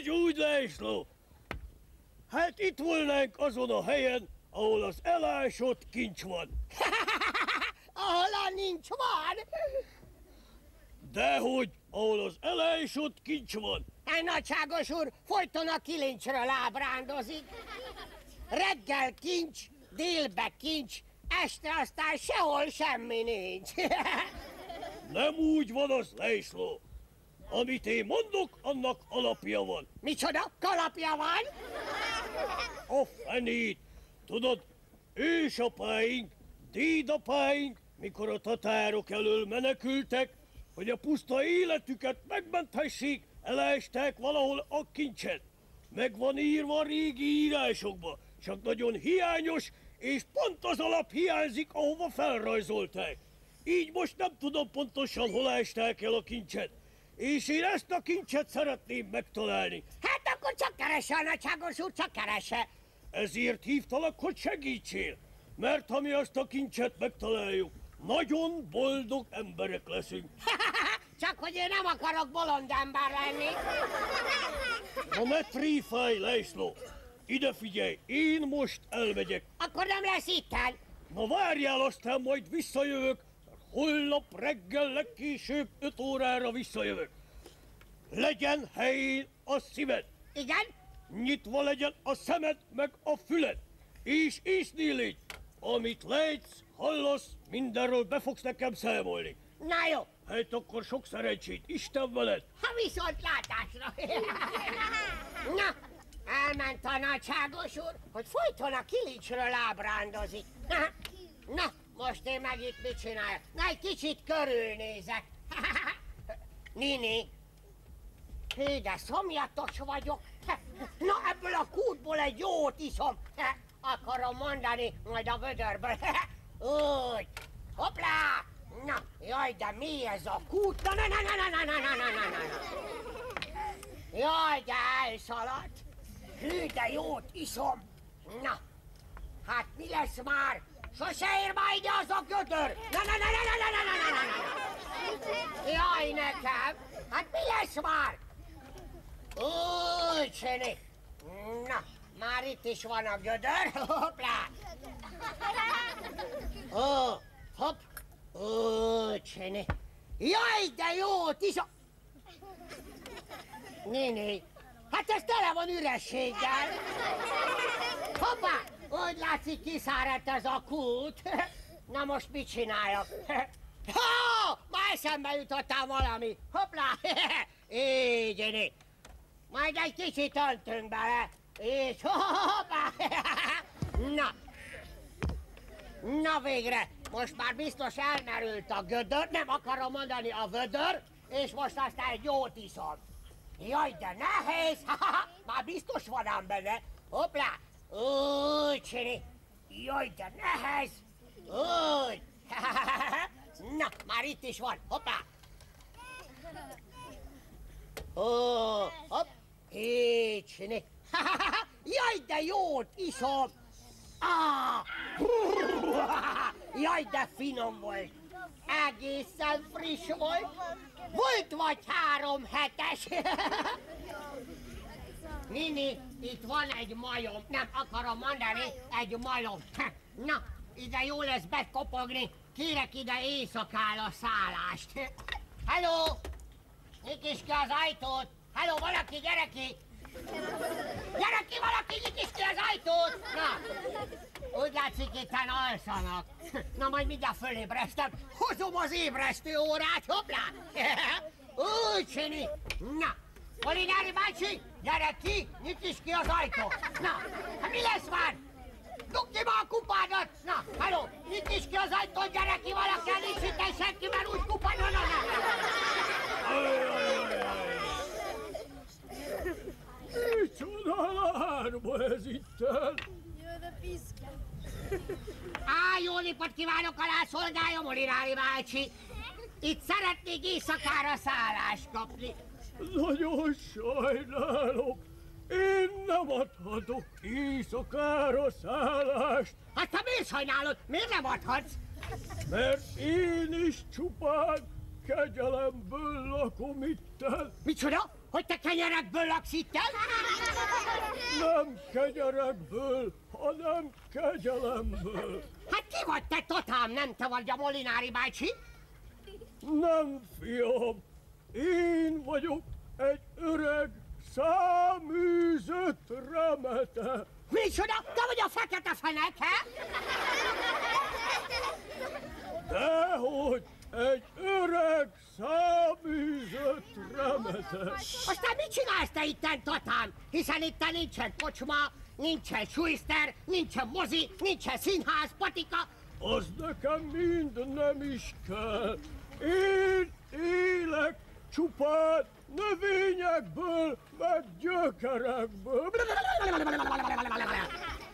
Úgy, László. Hát itt volnánk azon a helyen, ahol az elásott kincs van. Ahol a nincs van? Dehogy, ahol az elásott kincs van. Nagyságos úr, folyton a kilincsről ábrándozik. Reggel kincs, délbe kincs, este aztán sehol semmi nincs. Nem úgy van az, László. Amit én mondok, annak alapja van. Micsoda? Kalapja van? A fenét! Tudod, ősapáink, dédapáink, mikor a tatárok elől menekültek, hogy a puszta életüket megmenthessék, elásták valahol a kincset. Meg van írva a régi írásokba, csak nagyon hiányos, és pont az alap hiányzik, ahova felrajzolták. Így most nem tudom pontosan, hol ásták el a kincset. És én ezt a kincset szeretném megtalálni. Hát akkor csak keresse, a nagyságos úr, csak keresse. Ezért hívtalak, hogy segítsél. Mert ha mi azt a kincset megtaláljuk, nagyon boldog emberek leszünk. Csak hogy én nem akarok bolond ember lenni. Na ne tréfálj, László. Ide figyelj, én most elmegyek. Akkor nem lesz itten. Na várjál, aztán majd visszajövök. Holnap reggel legkésőbb 5 órára visszajövök. Legyen helyén a szíved. Igen? Nyitva legyen a szemed meg a füled. És észnél légy. Amit látsz, hallasz, mindenről be fogsz nekem számolni. Na jó. Hát akkor sok szerencsét, Isten veled. Ha viszont látásra. Na, elment a nagyságos úr, hogy folyton a kilincsről ábrándozik. Na, most én meg itt mit csináljak? Na, egy kicsit körülnézek. Nini, hé, de szomjatos vagyok. Na, ebből a kútból egy jót iszom. Akarom mondani, majd a vödörből. Úgy, hoppá! Na, jaj, de mi ez a kút? Na. Jaj, de elszaladt. Hű, de jót iszom. Na, hát mi lesz már? Sose ér már ide az a gödör! Na. Jaj, nekem! Hát mi lesz már? Úgy, Csini. Na, már itt is van a gödör. Hoppá! Ó, hopp! Úgy, Csini. Jaj, de jót is a... Néni, hát ez tele van ürességgel. Hoppá! Úgy látszik, kiszáradt ez a kút. Na most mit csináljak? Már eszembe jutottál valami. Hoppá! Így, Ini. Majd egy kicsit öntünk bele. És hoppá! Na végre, most már biztos elmerült a gödör, nem akarom mondani a vödör, és most aztán egy jót iszom. Jaj, de nehéz! Már biztos van ám benne. Hoppá! Úgy, Csini. Jaj, de nehéz. Úgy. Na, már itt is van. Hoppá! Ó, hopp! Így, Csini. Jaj, de jót iszom. Jaj, de finom volt. Egészen friss volt. Volt vagy 3 hetes. Nini, itt van egy majom. Nem akarom mondani, egy majom. Na, ide jó lesz bekopogni. Kérek ide éjszakára szállást. Hello! Nyit is ki az ajtót. Hello, valaki, gyere ki! Gyere ki, valaki, nyit is ki az ajtót! Na, úgy látszik, itten alszanak. Na, majd mindjárt fölébresztem. Hozom az ébresztő órát, hoppá! Úgy, Csini! Na, Polinári bácsi, gyere ki, nyit is ki az ajtót. Na, hát mi lesz már? Dugd ki ma a kupádat! Na, hello, nyit is ki az ajtót, gyere ki, valaki, nincs itt senki, mert úgy kupa, na. Micsoda lárma ez itten? Jön a piszka. Jó napot kívánok, alá szolgálja, Molinári bácsi. Itt szeretnék éjszakára szállást kapni. Nagyon sajnálom. Én nem adhatok éjszakára szállást, Hát te miért sajnálod? Miért nem adhatsz? mert én is csupán kegyelemből lakom itten. Micsoda? Hogy te kenyerekből laksz itten? Nem kenyerekből, hanem kegyelemből. Hát ki vagy te, totám, nem te vagy a Molinári bácsi? Nem, fiam, én vagyok egy öreg, száműzött remete. Micsoda? Te vagy a fekete fenek, he? Dehogy egy öreg, száműzött remete. Aztán mit csinálsz te itten, totám? Hiszen itten nincsen kocsma, nincsen suiszter, nincsen mozi, nincsen színház, patika. Az nekem mind nem is kell. Én élek csupán növényekből, meg gyökerekből.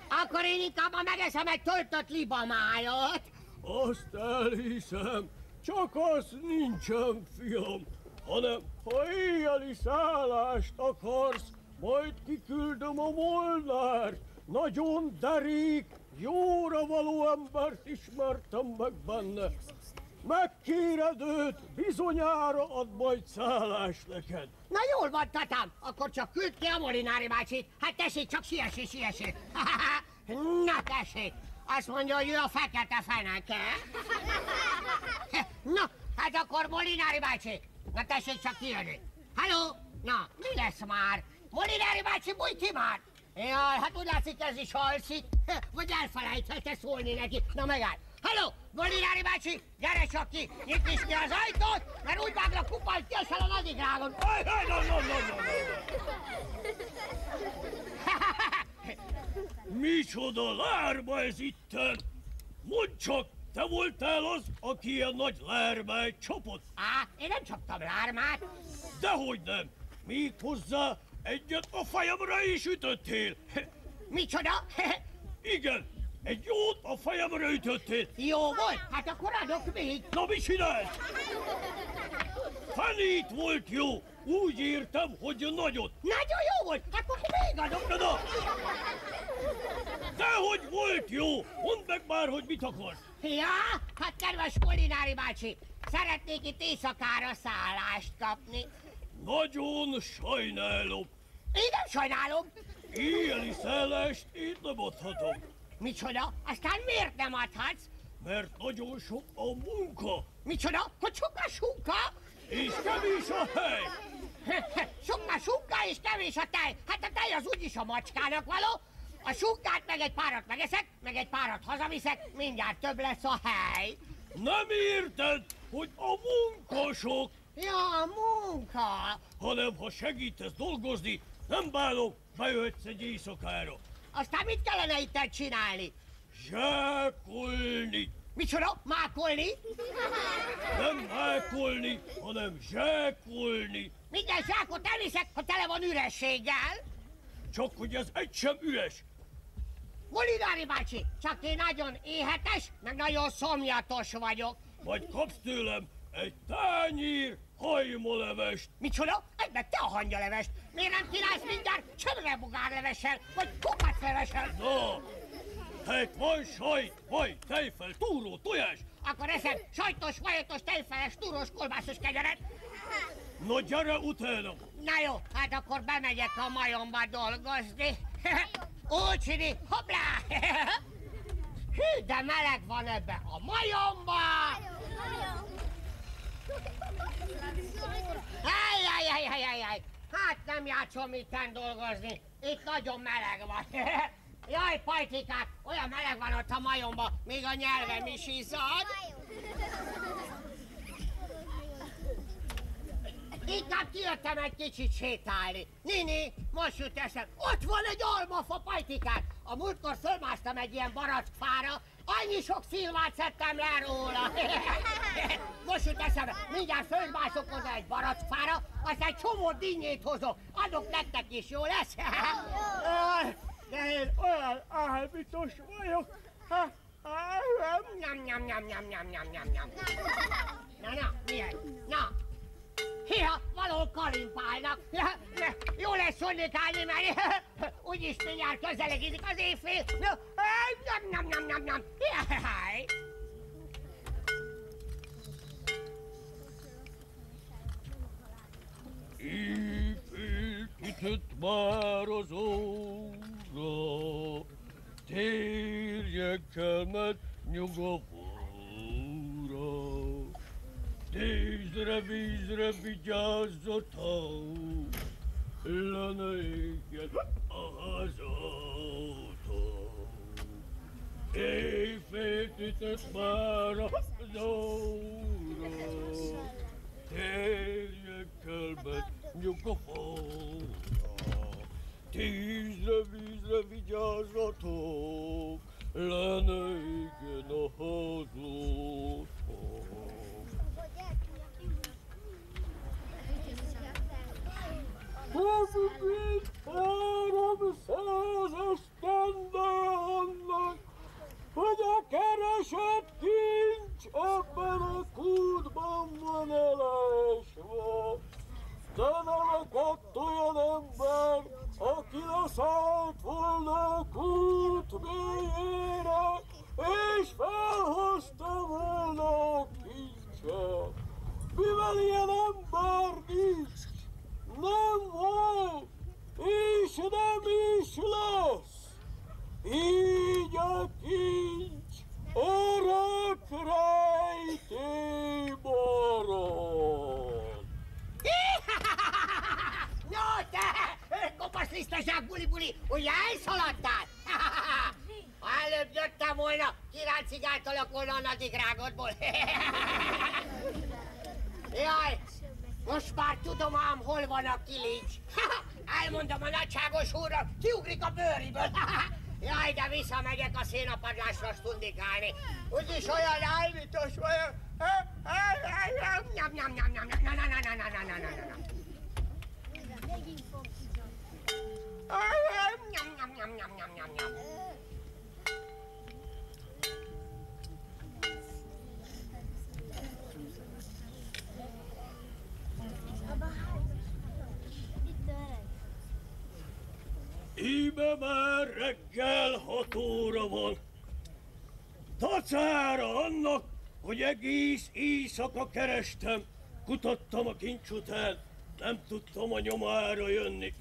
Akkor én inkább megeszem egy töltött libamájat. Azt elhiszem, csak az nincsen, fiam, hanem ha éjjeli szállást akarsz, majd kiküldöm a Molnárt. Nagyon derék, jóra való embert ismertem meg benne. Megkéred őt, bizonyára ad majd szállást neked. Na jól van, tatám, akkor csak küld ki a Molinári bácsit. Hát tessék, csak siessé. Na tessék, azt mondja, hogy ő a fekete feneke. Na, hát akkor Molinári bácsi, na tessék csak kijönni. Halló, na, mi lesz már? Molinári bácsi, bújj ki már! Jaj, hát úgy látszik, ez is alszik. Vagy elfelejtette szólni neki. Na megáll. Halló, Molinári bácsi, gyere csak ki, nyitd is ki az ajtót, mert úgy váglak kupalt késsel a nagyigrágon. Micsoda lárma ez itten? Mondd csak, te voltál az, aki ilyen nagy lármát csapott? Én nem csaptam lármát. Dehogy nem! Még hozzá egyet a fejemre is ütöttél! Micsoda? Igen, egy jót a fejemre ütöttél! Jó volt? Hát akkor adok még. Na, mit csinálsz? Fenét volt jó! Úgy értem, hogy nagyot! Nagyon jó volt, akkor még adok. Na! Dehogy volt jó! Mondd meg már, hogy mit akarsz! Ja, hát kedves Molinári bácsi, szeretnék itt éjszakára szállást kapni. Nagyon sajnálom! Én nem sajnálom. Éjjeli szállást én nem adhatom, Micsoda? Aztán miért nem adhatsz? mert nagyon sok a munka, Micsoda? Hogy sok a sunka? és kevés a hely! Sok a sunka és kevés a tej. Hát a tej az úgyis a macskának való. A sunkát meg egy párat megeszek, meg egy párat hazaviszek, mindjárt több lesz a hely. Nem érted, hogy a munka sok, Ja, a munka. hanem ha segítesz dolgozni, nem bánok, bejöhetsz egy éjszakára. Aztán mit kellene itt csinálni? Zsákolni. Micsoda? Mákolni? Nem mákolni, hanem zsákolni. Minden zsákot elviszek, ha tele van ürességgel. Csak hogy ez egy sem üres. Molinári bácsi, csak én nagyon éhetes, meg nagyon szomjatos vagyok. Majd kapsz tőlem egy tányér hajmolevest. Micsoda? Edd meg te a hangyalevest. Miért nem kínálsz mindjárt csömrebogárlevessel, vagy kukaclevessel? Na, hát van sajt, vaj, tejfel, túró, tojás. Akkor eszem sajtos, vajatos, tejfeles, túrós, kolbászos kegyeret. No, gyere utána. Na jó, hát akkor bemegyek a majomba dolgozni. Úgyhogy, hoppá! Hű, de meleg van ebbe a majomba! Ajjajjajjajjaj! Hát nem játszom itten dolgozni, itt nagyon meleg van. Jaj, pajtikák, olyan meleg van ott a majomba, még a nyelvem is izzad. Inkább kijöttem egy kicsit sétálni. Nini, most jut eszem, ott van egy almafa, Pajtikát. A múltkor fölmásztam egy ilyen barackfára, annyi sok szilvát szedtem le róla. Most jut eszembe, mindjárt fölmászok oda egy barackfára, aztán egy csomó dinnyét hozok. Adok nektek is, jó lesz? De én olyan álbitos vagyok. Nyam. Na, milyen? Na, hiha, valahol kalimpálnak. Jó lesz sodnikálni, mert úgyis mindjárt közelegedik az éjfél. Nyam. Éjfél kitett már az óra, térjek el, mert nyugovóra. Tízre, vízre vigyázz a tó, le ne égjen az autó. Éjfél kitett már az óra, térjek el, mert nyugovóra. Tízre, vízre vigyázzatok, le ne égjen a hazótok. Hazudít 300 esztende annak, hogy a keresett kincs ebben a kútban van elesve. De neveket olyan ember, aki leszállt volna a kút mélyére, és felhozta volna a kincset. Mivel ilyen ember nincs, nem volt, és nem is lesz. Így a kincs örök rejtély marad. No te, kopaszlisztaság buli, ugye elszaladtál? Ha előbb jöttem volna, kiráncigáltalak volna a nagyik rágodból. Jaj, most már tudom ám, hol van a kilincs. Elmondom a nagyságos úrnak, kiugrik a bőriből. Jaj, de visszamegyek a szénapadlásra stundikálni. Úgyis olyan álmitos vagyok. Nyam. Íme már reggel 6 óra van. Tacára annak, hogy egész éjszaka kerestem, kutattam a kincs után, nem tudtam a nyomára jönni.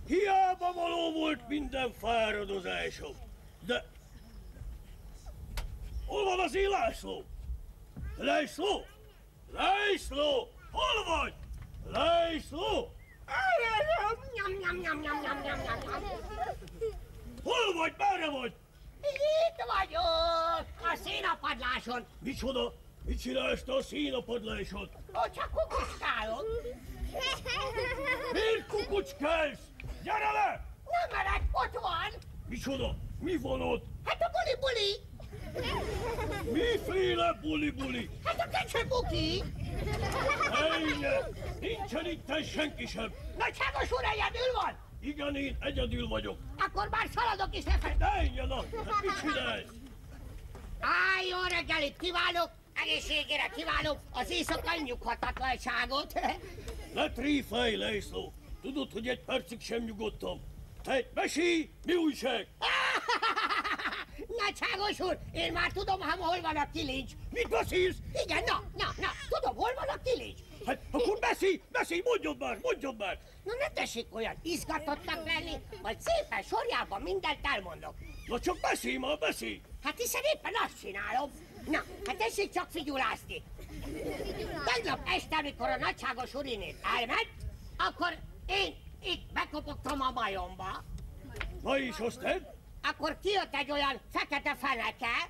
Hiába való volt minden fáradozásom. De... hol van az én László? László? László! Hol vagy? László! Nyam. Hol vagy? Merre vagy? Itt vagyok, a szénapadláson. Micsoda? Mit csinálsz te a szénapadláson? Ó, csak kukucskálok. Miért kukucskálsz? Gyere le! Nem merek, ott van. Micsoda? Mi van ott? Hát a buli. Miféle buli? Hát a kecsebuki. Ejje! Nincsen itten senki sem! Nagyságos úr egyedül van? Igen, én egyedül vagyok. Akkor már szaladok is lefelé. Dejjanak! Hát mit csinálsz? Jó reggelit kívánok, egészségére kívánok az éjszakai nyughatatlanságot. Ne tréfálj, László! Tudod, hogy egy percig sem nyugodtam. Te, mesélj, mi újság? Nagyságos úr, én már tudom, hol van a kilincs. Mit beszélsz? Igen, na, tudom, hol van a kilincs. Hát akkor beszélj, mondjad már! Na ne tessék olyan izgatottak lenni, majd szépen sorjában mindent elmondok. Na csak beszélj! Hát hiszen éppen azt csinálom. Na, hát tessék csak figyulászni. Tegnap este, amikor a nagyságos urinét elment, akkor én itt bekopogtam a majomba. Na és aztán? Akkor kijött egy olyan fekete feneke,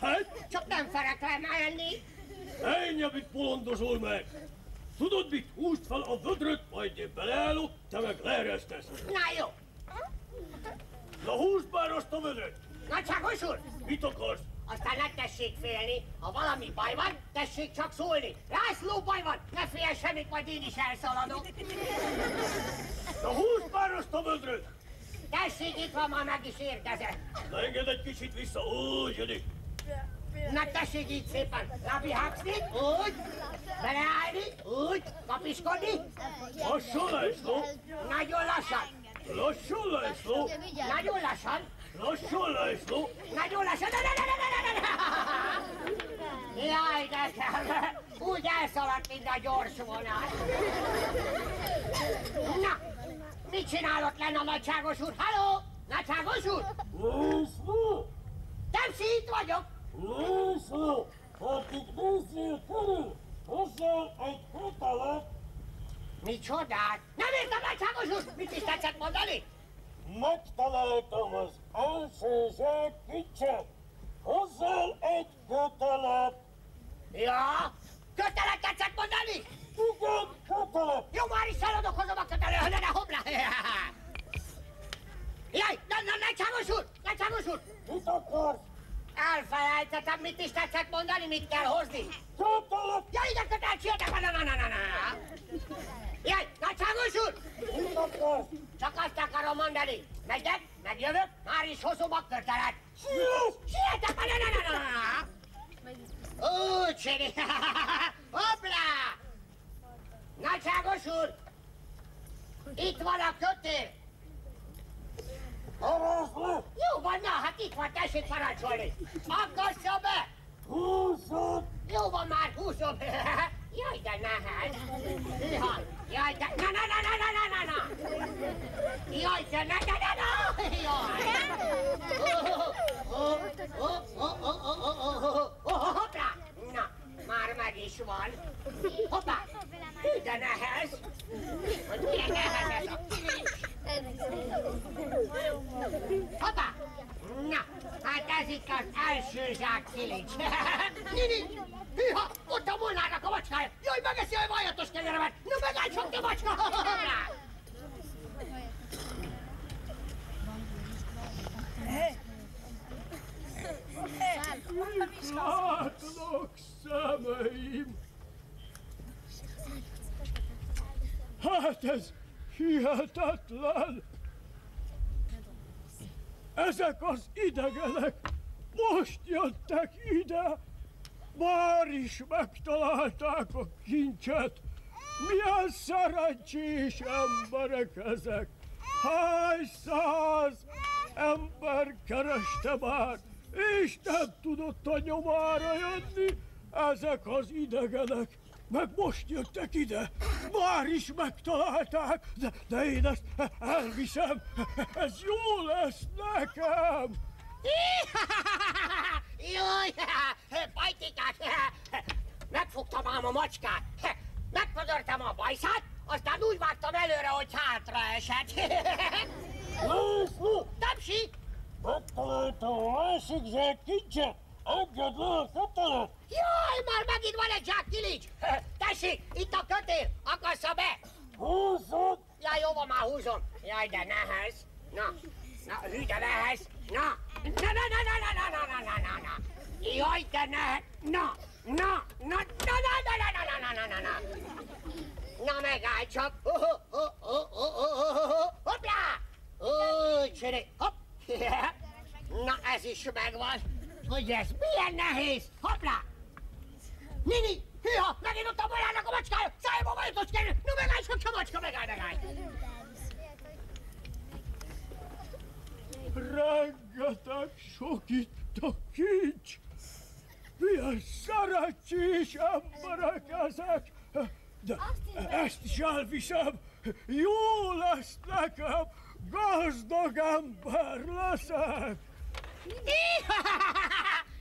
Hát? Csak nem szeretem enni. Ennyi, amit bolondozol meg! Tudod mit? Húzd fel a vödröt, majd én beleállok, te meg leeresztesz. Na jó. Na húzd már azt a vödröt! Nagyságos úr! Mit akarsz? Aztán ne tessék félni, ha valami baj van, tessék csak szólni. László, baj van, ne félj semmit, majd én is elszaladok. Na húzd már azt a vödröt! Tessék, itt van, már meg is érkezett. Na engedd egy kicsit vissza, úgy, Jani. Na tessék így szépen, lábihágszni, úgy, beleállni, úgy, kapiskodni. Lassan, László! Nagyon lassan, Lassan, László! nagyon lassan, Lassan, László! nagyon lassan. Jaj, de kell, úgy elszaladt, mint a gyors vonat. Na, mit csinálott lenne a nagyságos úr? Halló, nagyságos úr? László! Tepsi, itt vagyok. László! Akik nézzél körül! Hozzál egy kötelet! Micsodát? Nem értem, nagyságos úr! Mit is tetszett mondani? Megtaláltam az első zsákkicset! Hozzál egy kötelet! Ja, kötelet tetszett mondani? Igen, kötelet! Jó, már is szaladok, hozom a kötelet, ne hoppla! Jaj, nagyságos úr! Nagyságos úr! Mit akarsz? Elfelejtettem, mit is tetszett mondani, mit kell hozni. Kötelet! Ja, ide kötelet, sietek! Na. Jaj, nagyságos úr! Mit akarsz? Csak azt akarom mondani. Megyek, megjövök, már is hozom a kötelet. Sietek! Na. Úgy, Siri! Hoppla! Nagyságos úr! Itt van a kötél! Harázd le! Jó van, na, hát itt van, tessék parancsolni! Akassa be! Húzzad! Jó van már, húzom! Jaj, de nehez! Jaj, jaj, de... Na! Jaj, de ne! Jaj! Hoppá! Na, már meg is van. Hoppá! Hű, de nehez! Hogy milyen nehez ez a... Hoppá! Na, hát ez itt az első zsák kilincs. Nini, hűha, ott a molnárnak a macskája. Jaj, megeszi a vajatos kenyeremet. Na megállj csak, te macska! Mit látnak szemeim? Hát ez hihetetlen! Ezek az idegenek most jöttek ide, már is megtalálták a kincset. Milyen szerencsés emberek ezek! Hány száz ember kereste már, és nem tudott a nyomára jönni. Ezek az idegenek meg most jöttek ide, már is megtalálták, de én ezt elviszem, ez jó lesz nekem. Jaj, Pajtikát, megfogtam ám a macskát, megpödörtem a bajszát, aztán úgy vágtam előre, hogy hátra esett. László, Tapsi! megtaláltam a másik zsák kincset, engedd le a kötelet. Jaj, már megint van egy zsák kilincs! Tessék, itt a kötél, akassza be! Húzzad! Jaj, jó van, már húzom. Jaj, de nehez. Na, hű, de nehez. Na. Jaj, de nehez. Na. Na, megállj csak. Hoppá! Úgy, csere, hopp. Na, ez is megvan. Hogy ez milyen nehéz. Hoppá! Nini, hűha, megint ott a bolyának a macskája! Szájba vajatos kerül! No megállj, csak a macska, megállj! Rengeteg sok itt a kincs. Milyen szerencsés emberek ezek. De ezt is elviszem. Jó lesz nekem. Gazdag ember leszek.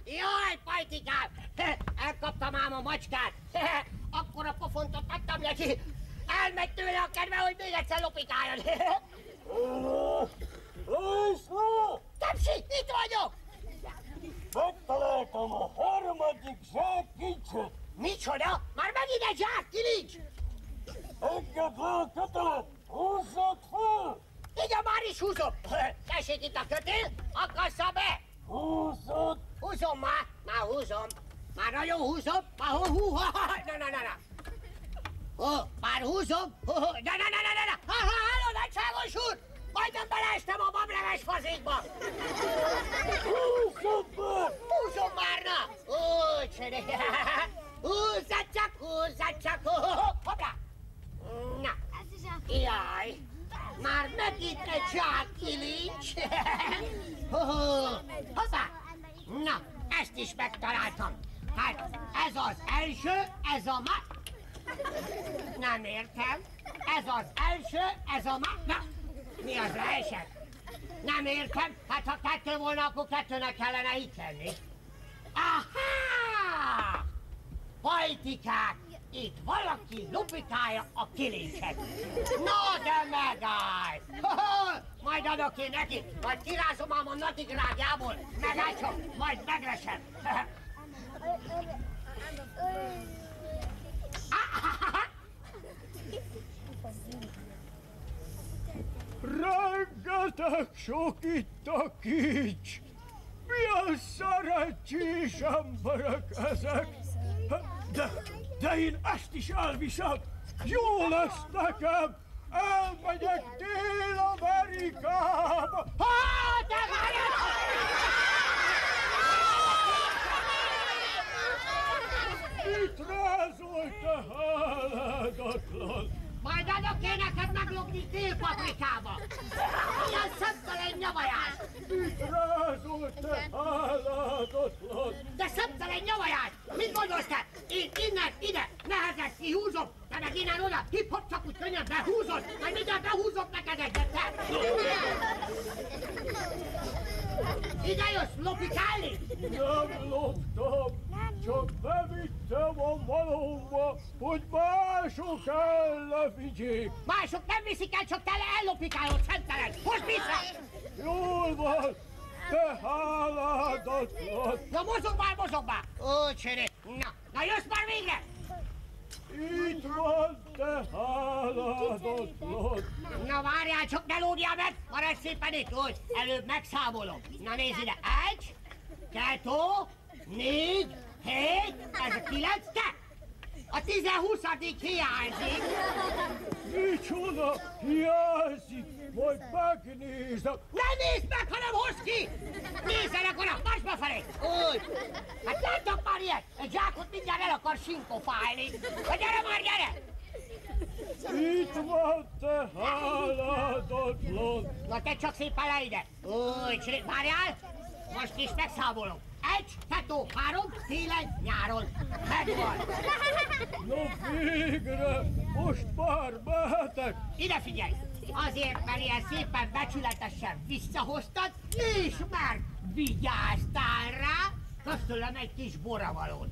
Jaj, Pajtikám! Elkaptam ám a macskát! Akkora pofontot adtam neki! Elmegy tőle a kedve, hogy még egyszer lopikáljon! László! Tapsi, itt vagyok! Megtaláltam a harmadik zsák kincset! Micsoda? Már megint egy zsák kilincs! Engedd le a kötelet! Húzzad fel! Igen, már is húzom! Tessék itt a kötél, akassza be! Húzzad! Húzom már húzom! Már nagyon húzom! Már na! Már húzom! Na! Halló, nagyságos úr! Majdnem beleestem a bableves fazékba! Húzzad be! Húzom már, na! Úgy, csere! Húzzad csak! Hoppá! Na! Jaj! Már megint egy zsák kilincs! Hoppá! Na, ezt is megtaláltam! Hát, ez az első, ez a Nem értem. Ez az első, ez a Na, mi az leesett? Nem értem. Hát, ha kettő volna, akkor kettőnek kellene itt lenni. Aha! Pajtikák! Itt valaki lupikálja a kilincset. Na, de megállj! Majd adok én neki, majd kirázom ám a natigrágjából. Megállj csak, majd meglesem. Rengeteg sok itt a kincs! Milyen szerencsés emberek ezek! De én ezt is elviszem! Jó lesz nekem! Elmegyek Dél-Amerikába! Te Mit rázol, te háládatlan? Majd adok én neked meglopni Dél-Paprikába! Ilyen szemtelen nyavajás! Mit rázol, te háládatlan? De szemtelen nyavajás! Mit gondolsz te? Én innen, ide, nehezet kihúzom, te meg innen oda, hip-hop csak úgy könnyen behúzod, majd mindjárt behúzok neked egyet, te! Ide jössz lopikálni? Nem loptam, csak bevittem a malomba, hogy mások ellevigyék. Mások nem viszik el, csak te ellopikálod, szemtelen! Hozd vissza! Jól van, te háládatlan! Na mozog már! Ó, csere! Na jössz már végre! Itt van, te háládatlan! Na várjál, csak ne lógjál meg! Maradj szépen itt, úgy! Előbb megszámolom. Na nézd ide! 1, 2, 4, 7, ez a 9, te! A 10-20 hiányzik! Micsoda hiányzik? Majd megnézem! Ne nézd meg, hanem hozd ki! Nézzenek oda, marsz befelé! Úgy! Hát láttak már ilyet? Egy zsákot mindjárt el akar sinkofálni! Na gyere már, gyere! Itt van, te háládatlan! Na te csak szépen le ide! Úgy, várjál! Most is megszámolom! 1, 2, 3, télen, nyáron! Megvan! Na végre! Most már mehetek! Ide figyelj! Azért, mert ilyen szépen becsületesen visszahoztad, és már vigyáztál rá, kapsz tőlem egy kis boravalót.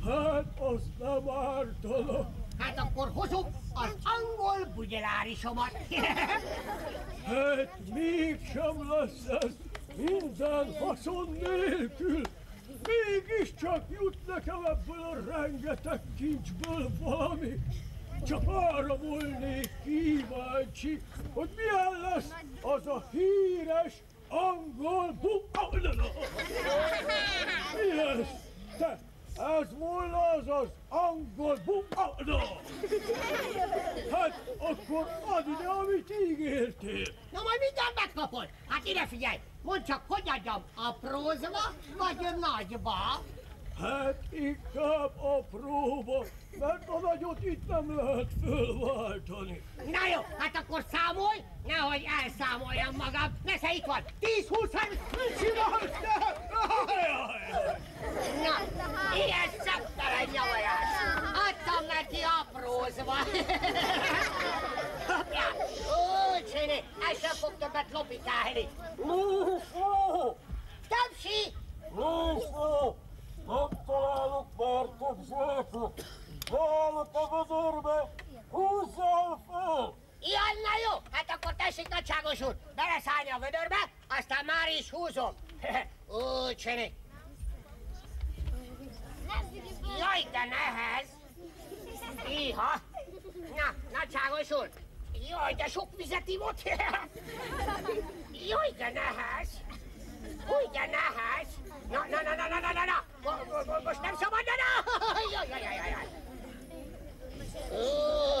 Hát, az nem ártana! Hát akkor hozom az angol bugyelárisomat. Hát mégsem lesz ez minden haszon nélkül. Mégiscsak jut nekem ebből a rengeteg kincsből valami. Csak arra volnék kíváncsi, hogy milyen lesz az a híres angol Mi lesz? Te, ez volna az angol Hát akkor add ide, amit ígértél. Na majd mindjárt megkapod. Hát ide figyelj, mondd csak, hogy adjam, aprózva vagy nagyba? Hát inkább apróba, mert a nagyot itt nem lehet fölváltani. Na jó, hát akkor számolj, nehogy elszámoljam magam. Nesze itt van, 10, 20, 30, Mit csinálsz te? Na, ilyen szeptelen nyavajás. Adtam neki aprózva. Hoppá, úgy csinálj, el sem fog többet lopikálni. Tapsi! Nem találok már több zsákot. Beállok a vödörbe, húzzál fel! Ilyen, na jó, hát akkor tessék, nagyságos úr, beleszállni a vödörbe, aztán már is húzom. Úgy csinálj. Jaj, de nehez! Iha! Na, nagyságos úr! Jaj, de sok vizet ivott! Jaj, de nehez! Új, de nehez! Na! Most nem szabad, na! Jaj!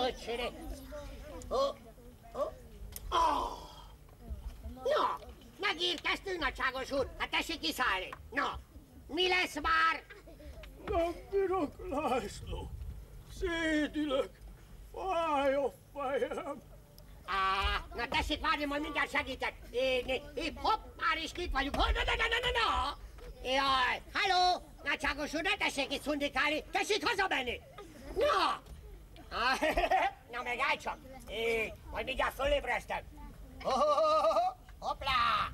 Úgy csinálj! Na, megérkeztünk, nagyságos úr! Hát tessék kiszállni! Na, mi lesz már? Nem bírok, László. Szédülök. Fáj a fejem. Na tessék várni, majd mindjárt segítek. Hopp, már is itt vagyunk. Na! Jaj, halló! Nagyságos úr, ne tessék itt szundikálni, tessék hazamenni! Na! Na meg állj csak! Majd mindjárt fölébresztem. Hoppla!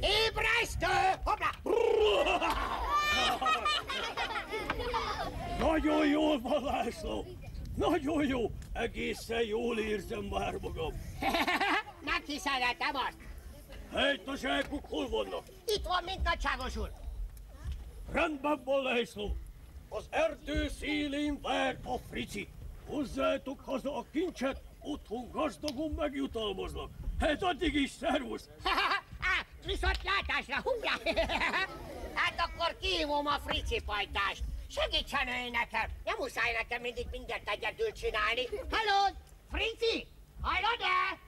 Ébresztő! Hoppla! Nagyon jól van, László. Nagyon jó. Egészen jól érzem már magam. Megkísérletem azt. Hát a zsákok hol vannak? Itt van, mint nagyságos úr. Rendben van, László. Az erdő szélén vár a frici. Hozzátok haza a kincset, otthon gazdagon megjutalmaznak. Hát addig is szervusz. Viszont látásra, huppla! Hát akkor kihívom a frici pajtást. Segítsen ő nekem. Nem muszáj nekem mindig mindent egyedül csinálni. Halló, frici! Hallod-e?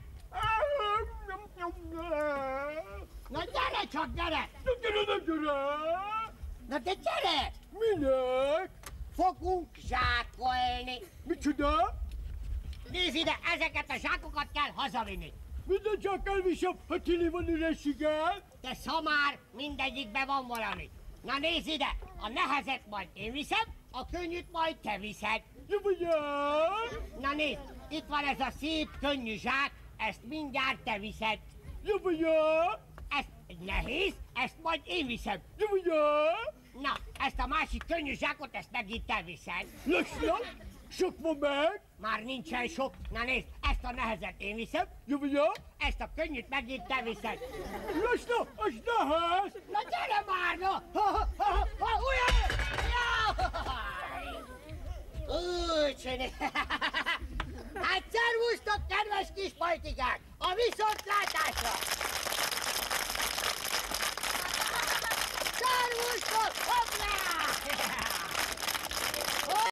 Na gyere csak, gyere! Na de gyere! Minek? Fogunk zsákolni. Micsoda? Nézd ide, ezeket a zsákokat kell hazavinni. Minden csak elviszem, ha tili van üresiggel. De szamár, mindegyikben van valami. Na nézd ide, a nehezet majd én viszem, a könnyűt majd te viszed. Jövőjel! Na nézd, itt van ez a szép könnyű zsák, ezt mindjárt te viszed. Jövőjel! Ez nehéz, ezt majd én viszem. Jövőjel! Na, ezt a másik könnyű zsákot, ezt megint te viszed. Lassan! Sok van meg? Már nincsen sok. Na nézd, ezt a nehezet én viszem. Jó, jó. Ezt a könnyűt megint te viszed. Lassan, az nehez. Na gyere már, no! Ujjaj! Úgy, hát szervusztok, kedves kis pajtikák! A viszontlátásra! Szervusztok, hoppá!